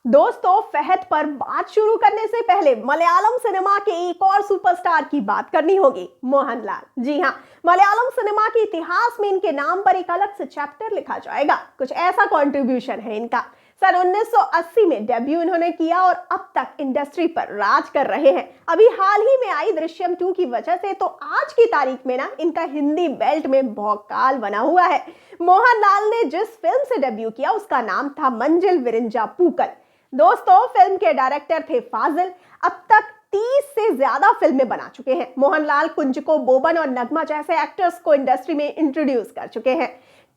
दोस्तों, फहद पर बात शुरू करने से पहले मलयालम सिनेमा के एक और सुपरस्टार की बात करनी होगी, मोहनलाल। जी हाँ, मलयालम सिनेमा के इतिहास में इनके नाम पर एक अलग से चैप्टर लिखा जाएगा। कुछ ऐसा कंट्रीब्यूशन है इनका। सन 1980 में डेब्यू इन्होंने किया और अब तक इंडस्ट्री पर राज कर रहे हैं। अभी हाल ही में आई दृश्यम 2 की वजह से तो आज की तारीख में ना इनका हिंदी बेल्ट में भौकाल बना हुआ है। मोहनलाल ने जिस फिल्म से डेब्यू किया उसका नाम था मंजिल विरिंजा पूकल। दोस्तों, फिल्म के डायरेक्टर थे फाजिल। अब तक 30 से ज्यादा फिल्में बना चुके हैं। मोहनलाल कुंजको बोबन और नगमा जैसे एक्टर्स को इंडस्ट्री में इंट्रोड्यूस कर चुके हैं।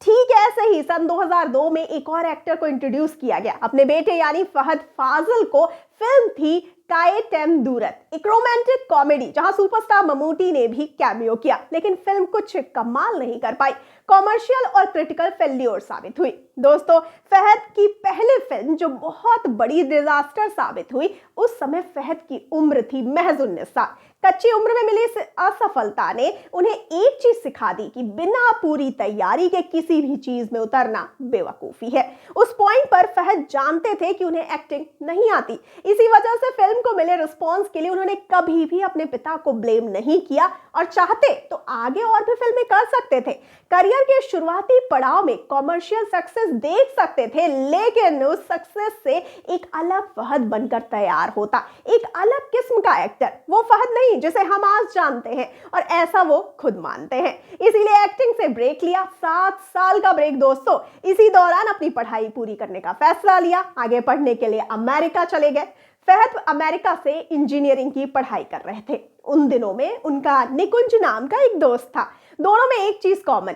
ठीक ऐसे ही सन 2002 में एक और एक्टर को इंट्रोड्यूस किया गया, अपने बेटे यानी फहद फाजिल को। फिल्म थी कायेटेम दूरत, एक रोमांटिक कॉमेडी जहां सुपरस्टार ममूटी ने भी कैमियो किया, लेकिन फिल्म कुछ कमाल नहीं कर पाई। कॉमर्शियल और क्रिटिकल फेल्योर साबित हुई। दोस्तों, फहद की पहली फिल्म जो बहुत बड़ी डिजास्टर साबित हुई, उस समय फहद की उम्र थी महज 19 साल। कच्ची उम्र में मिली असफलता ने उन्हें एक चीज सिखा दी कि बिना पूरी तैयारी के किसी भी चीज में उतरना बेवकूफी है। उस पॉइंट पर फहद जानते थे कि उन्हें एक्टिंग नहीं आती। इसी वजह से फिल्म को मिले रिस्पॉन्स के लिए उन्होंने कभी भी अपने पिता को ब्लेम नहीं किया और चाहते तो आगे और भी फिल्में कर सकते थे। करियर के शुरुआती पड़ाव में कॉमर्शियल सक्सेस देख सकते थे, लेकिन उस सक्सेस से एक अलग फहद बनकर तैयार होता, एक अलग किस्म का एक्टर। वो फहद नहीं जिसे हम आज जानते हैं, और ऐसा वो खुद मानते हैं। इसीलिए एक्टिंग से ब्रेक लिया, 7 साल का ब्रेक दोस्तों। इसी दौरान अपनी पढ़ाई पूरी करने का फैसला लिया, आगे पढ़ने के लिए अमेरिका चले गए। फहद अमेरिका से इंजीनियरिंग की पढ़ाई कर रहे थे। उन दिनों में उनका निकुंज नाम का एक दोस्त था। दोनों में एक चीज कॉमन,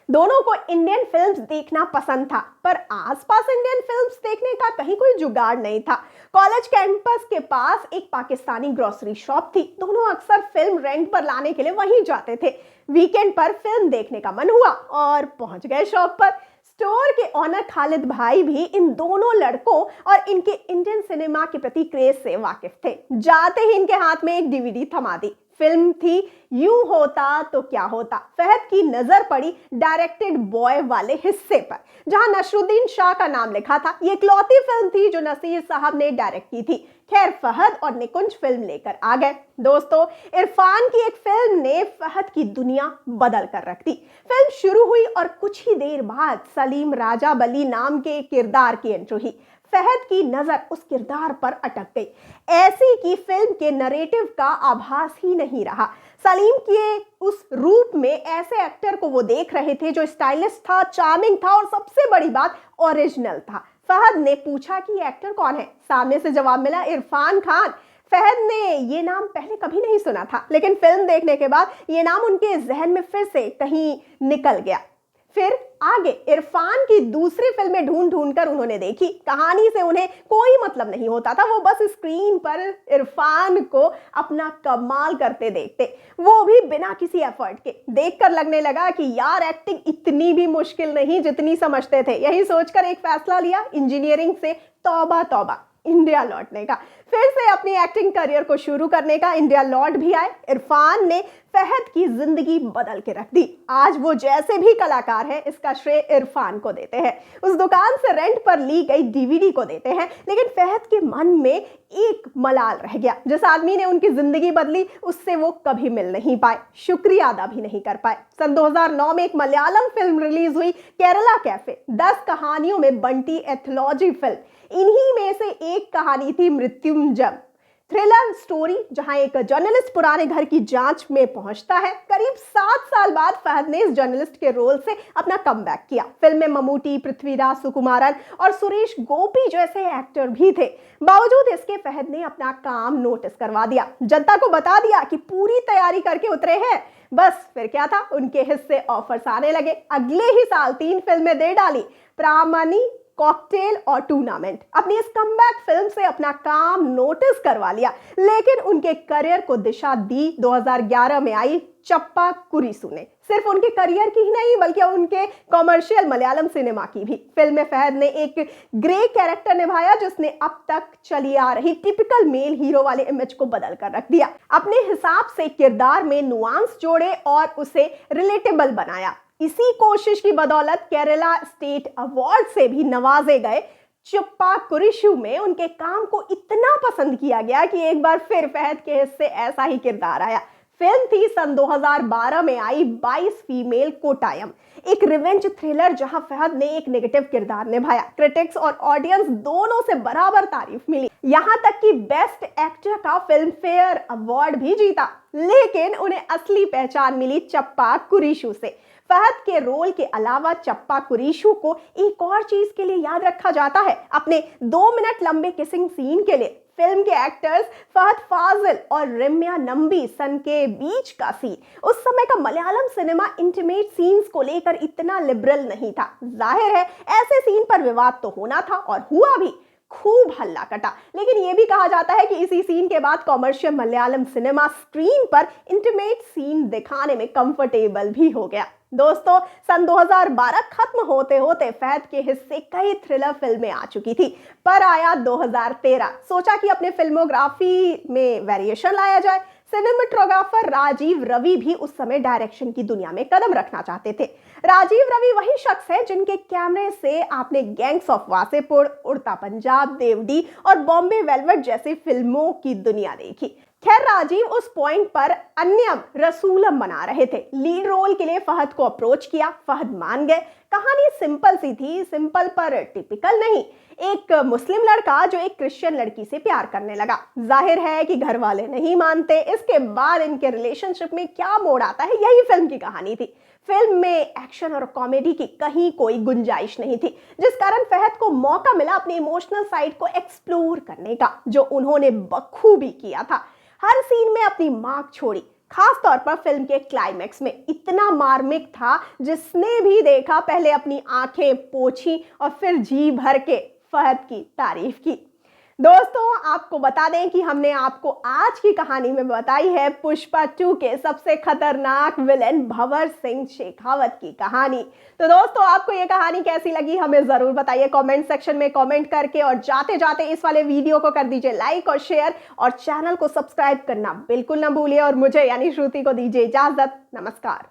दोनों को इंडियन फिल्म्स देखना पसंद था, पर आसपास इंडियन फिल्म्स देखने का कहीं कोई जुगाड़ नहीं था। कॉलेज कैंपस के पास एक पाकिस्तानी ग्रोसरी शॉप थी। दोनों अक्सर फिल्म रेंट पर लाने के लिए वहीं जाते थे। वीकेंड पर फिल्म देखने का मन हुआ और पहुंच गए शॉप पर। स्टोर के ऑनर खालिद भाई भी इन दोनों लड़कों और इनके इंडियन सिनेमा के प्रति क्रेज से वाकिफ थे। जाते ही इनके हाथ में एक डीवीडी थमा दी। फिल्म थी यूं होता तो क्या होता। फहद की नजर पड़ी डायरेक्टेड बॉय वाले हिस्से पर, जहां नसरुद्दीन शाह का नाम लिखा था। ये इकलौती फिल्म थी जो नसीर साहब ने डायरेक्ट की थी। खैर, फहद और निकुंज फिल्म लेकर आ गए। दोस्तों, इरफान की एक फिल्म ने फहद की दुनिया बदल कर रख दी। फिल्म शुरू हुई और कुछ ही देर बाद सलीम राजा बली नाम के किरदार की एंट्री हुई। फहद की नजर उस किरदार पर अटक गई, ऐसी कि फिल्म के नरेटिव का आभास ही नहीं रहा। सलीम के उस रूप में ऐसे एक्टर को वो देख रहे थे जो स्टाइलिश था, चार्मिंग था और सबसे बड़ी बात ओरिजिनल था। फहद ने पूछा कि ये एक्टर कौन है। सामने से जवाब मिला, इरफान खान। फहद ने ये नाम पहले कभी नहीं सुना था, लेकिन फिल्म देखने के बाद ये नाम उनके जहन में फिर से कहीं निकल गया। फिर आगे इरफान की दूसरी फिल्में ढूंढ ढूंढ कर उन्होंने देखी। कहानी से उन्हें कोई मतलब नहीं होता था, वो बस स्क्रीन पर इरफान को अपना कमाल करते देखते, वो भी बिना किसी एफर्ट के। देखकर लगने लगा कि यार, एक्टिंग इतनी भी मुश्किल नहीं जितनी समझते थे। यही सोचकर एक फैसला लिया, इंजीनियरिंग से तौबा तौबा, इंडिया लौटने का, फिर से अपनी एक्टिंग करियर को शुरू करने का। इंडिया लौट भी आए। इरफान ने फहद की जिंदगी बदल के रख दी। आज वो जैसे भी कलाकार हैं, इसका श्रेय इरफान को देते हैं। उस दुकान से रेंट पर ली गई डीवीडी को देते हैं। लेकिन फहद के मन में एक मलाल रह गया। जिस आदमी ने उनकी जिंदगी बदली, उससे वो कभी मिल नहीं पाए, शुक्रिया अदा भी नहीं कर पाए। सन 2009 में एक मलयालम फिल्म रिलीज हुई, केरला कैफे। 10 कहानियों में बंटी एथोलॉजी फिल्म। इन्हीं में से एक कहानी थी मृत्युंजय, थ्रिलर स्टोरी, जहां एक जर्नलिस्ट पुराने घर की जांच में पहुंचता है। करीब 7 साल बाद फहद ने इस जर्नलिस्ट के रोल से अपना कमबैक किया। फिल्म में ममूटी, पृथ्वीराज सुकुमारन और सुरेश गोपी जैसे एक्टर भी थे। बावजूद इसके फहद ने अपना काम नोटिस करवा दिया, जनता को बता दिया कि पूरी तैयारी करके उतरे हैं। बस फिर क्या था, उनके हिस्से ऑफर्स आने लगे। अगले ही साल 3 फिल्में दे डाली, प्रामाणी, कॉकटेल और टूर्नामेंट। अपनी इस कमबैक फिल्म से अपना काम नोटिस करवा लिया, लेकिन उनके करियर को दिशा दी 2011 में आई चप्पा कुरिसु ने। सिर्फ उनके करियर की ही नहीं, बल्कि उनके कॉमर्शियल मलयालम सिनेमा की भी। फिल्म में फहद ने एक ग्रे कैरेक्टर निभाया, जिसने अब तक चली आ रही टिपिकल मेल हीरो वाले इमेज को बदल कर रख दिया। अपने हिसाब से किरदार में नुआंस जोड़े और उसे रिलेटेबल बनाया। इसी कोशिश की बदौलत केरला स्टेट अवार्ड से भी नवाजे गए। चुप्पा कुरिशु में उनके काम को इतना पसंद किया गया कि एक बार फिर फहद के हिस्से ऐसा ही किरदार आया। फिल्म थी सन 2012 में आई 22 फीमेल कोटायम, एक रिवेंज थ्रिलर जहां फहद ने एक नेगेटिव किरदार निभाया। क्रिटिक्स और ऑडियंस दोनों से बराबर तारीफ मिली, यहां तक कि बेस्ट एक्टर का फिल्म फेयर अवार्ड भी जीता। लेकिन उन्हें असली पहचान मिली चप्पा कुरिशु से। फहद के रोल के अलावा चप्पा कुरिशु को एक और चीज के लिए याद रखा जाता है, अपने 2 मिनट लंबे किसिंग सीन के लिए। फिल्म के एक्टर्स फहद फाजिल और रम्या नंबीसन के बीच का सीन, उस समय का मलयालम सिनेमा इंटीमेट सीन्स को लेकर इतना लिबरल नहीं था। जाहिर है ऐसे सीन पर विवाद तो होना था और हुआ भी, खूब हल्ला कटा। लेकिन यह भी कहा जाता है कि इसी सीन के बाद कॉमर्शियल मलयालम सिनेमा स्क्रीन पर इंटीमेट सीन दिखाने में कंफर्टेबल भी हो गया। दोस्तों, सन 2012 खत्म होते होते फहद के हिस्से कई थ्रिलर फिल्में आ चुकी थी, पर आया 2013। सोचा कि अपने फिल्मोग्राफी में वेरिएशन लाया जाए। सिनेमेटोग्राफर राजीव रवि भी उस समय डायरेक्शन की दुनिया में कदम रखना चाहते थे। राजीव रवि वही शख्स है जिनके कैमरे से आपने गैंग्स ऑफ वासेपुर, उड़ता पंजाब, देवडी और बॉम्बे वेलवेट जैसी फिल्मों की दुनिया देखी। खैर, राजीव उस पॉइंट पर अन्यम रसूलम बना रहे थे। लीड रोल के लिए फहद को अप्रोच किया, फहद मान गए। कहानी सिंपल सी थी, सिंपल पर टिपिकल नहीं। एक मुस्लिम लड़का जो एक क्रिश्चियन लड़की से प्यार करने लगा। जाहिर है कि घर वाले नहीं मानते। इसके बाद इनके रिलेशनशिप में क्या मोड़ आता है, यही फिल्म की कहानी थी। फिल्म में एक्शन और कॉमेडी की कहीं कोई गुंजाइश नहीं थी, जिस कारण फहद को मौका मिला अपनी इमोशनल साइड को एक्सप्लोर करने का, जो उन्होंने बखूबी किया था। हर सीन में अपनी मार्क छोड़ी, खास तौर पर फिल्म के क्लाइमेक्स में इतना मार्मिक था, जिसने भी देखा पहले अपनी आंखें पोंछी और फिर जी भर के फहद की तारीफ की। दोस्तों, आपको बता दें कि हमने आपको आज की कहानी में बताई है पुष्पा 2 के सबसे खतरनाक विलेन भंवर सिंह शेखावत की कहानी। तो दोस्तों, आपको ये कहानी कैसी लगी हमें जरूर बताइए कमेंट सेक्शन में कमेंट करके, और जाते जाते इस वाले वीडियो को कर दीजिए लाइक और शेयर, और चैनल को सब्सक्राइब करना बिल्कुल ना भूलिए। और मुझे यानी श्रुति को दीजिए इजाजत। नमस्कार।